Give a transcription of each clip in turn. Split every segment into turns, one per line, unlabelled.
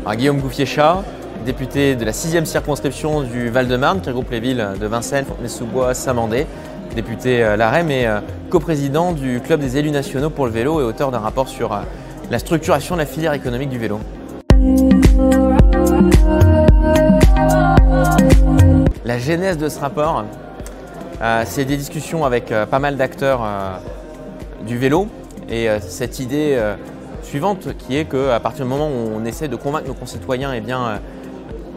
Alors, Guillaume Gouffier-Cha, député de la 6e circonscription du Val-de-Marne, qui regroupe les villes de Vincennes, Fontenay-sous-Bois, Saint-Mandé, député LaREM et coprésident du Club des élus nationaux pour le vélo et auteur d'un rapport sur la structuration de la filière économique du vélo. La genèse de ce rapport, c'est des discussions avec pas mal d'acteurs du vélo et cette idée suivante qui est qu'à partir du moment où on essaie de convaincre nos concitoyens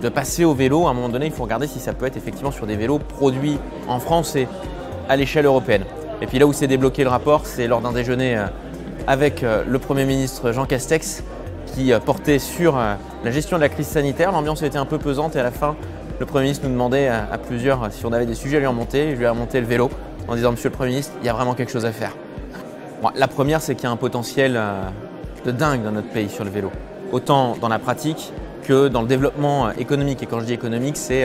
de passer au vélo, à un moment donné, il faut regarder si ça peut être effectivement sur des vélos produits en France et à l'échelle européenne. Et puis là où s'est débloqué le rapport, c'est lors d'un déjeuner avec le Premier ministre Jean Castex qui portait sur la gestion de la crise sanitaire. L'ambiance était un peu pesante et à la fin, le Premier ministre nous demandait à plusieurs si on avait des sujets à lui remonter. Je lui ai remonté le vélo en disant « Monsieur le Premier ministre, il y a vraiment quelque chose à faire ». Bon, la première, c'est qu'il y a un potentiel de dingue dans notre pays sur le vélo, autant dans la pratique que dans le développement économique. Et quand je dis économique, c'est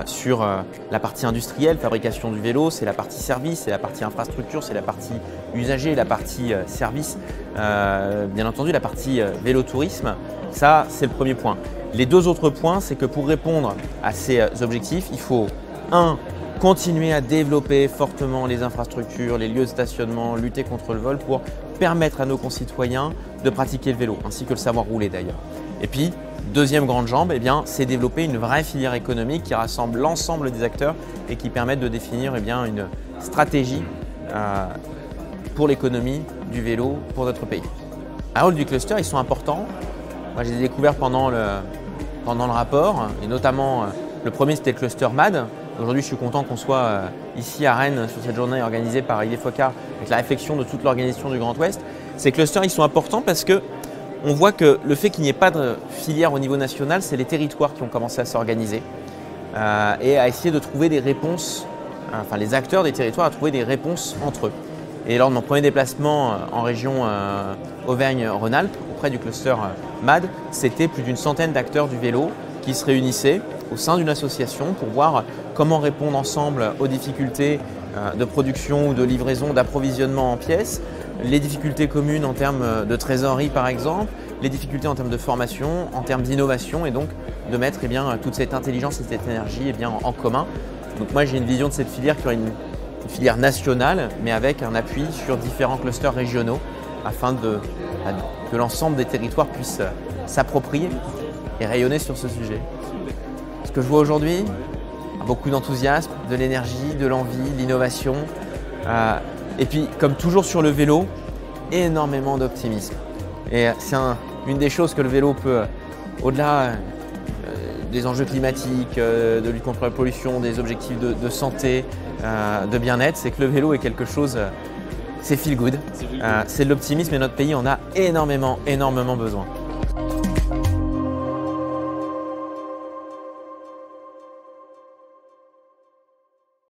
sur la partie industrielle, fabrication du vélo, c'est la partie service, c'est la partie infrastructure, c'est la partie usager, la partie service, bien entendu la partie vélo-tourisme. Ça, c'est le premier point. Les deux autres points, c'est que pour répondre à ces objectifs, il faut continuer à développer fortement les infrastructures, les lieux de stationnement, lutter contre le vol pour permettre à nos concitoyens de pratiquer le vélo, ainsi que le savoir rouler d'ailleurs. Et puis, deuxième grande jambe, c'est développer une vraie filière économique qui rassemble l'ensemble des acteurs et qui permette de définir une stratégie pour l'économie du vélo pour notre pays. Un rôle du cluster, ils sont importants. Moi, je les ai découverts pendant le rapport, et notamment le premier, c'était le cluster MAD. Aujourd'hui, je suis content qu'on soit ici à Rennes sur cette journée organisée par Yves Focard avec la réflexion de toute l'organisation du Grand Ouest. Ces clusters, ils sont importants parce que on voit que le fait qu'il n'y ait pas de filière au niveau national, c'est les territoires qui ont commencé à s'organiser et à essayer de trouver des réponses, enfin les acteurs des territoires à trouver des réponses entre eux. Et lors de mon premier déplacement en région Auvergne-Rhône-Alpes, auprès du cluster MAD, c'était plus d'une centaine d'acteurs du vélo qui se réunissaient au sein d'une association pour voir comment répondre ensemble aux difficultés de production ou de livraison, d'approvisionnement en pièces, les difficultés communes en termes de trésorerie par exemple, les difficultés en termes de formation, en termes d'innovation et donc de mettre toute cette intelligence et cette énergie en commun. Donc moi j'ai une vision de cette filière qui aurait une filière nationale mais avec un appui sur différents clusters régionaux afin que l'ensemble des territoires puissent s'approprier et rayonner sur ce sujet. Ce que je vois aujourd'hui, beaucoup d'enthousiasme, de l'énergie, de l'envie, de l'innovation. Et puis, comme toujours sur le vélo, énormément d'optimisme. Et c'est une des choses que le vélo peut, au-delà des enjeux climatiques, de lutte contre la pollution, des objectifs de santé, de bien-être, c'est que le vélo est quelque chose, c'est feel good. C'est de l'optimisme et notre pays en a énormément besoin.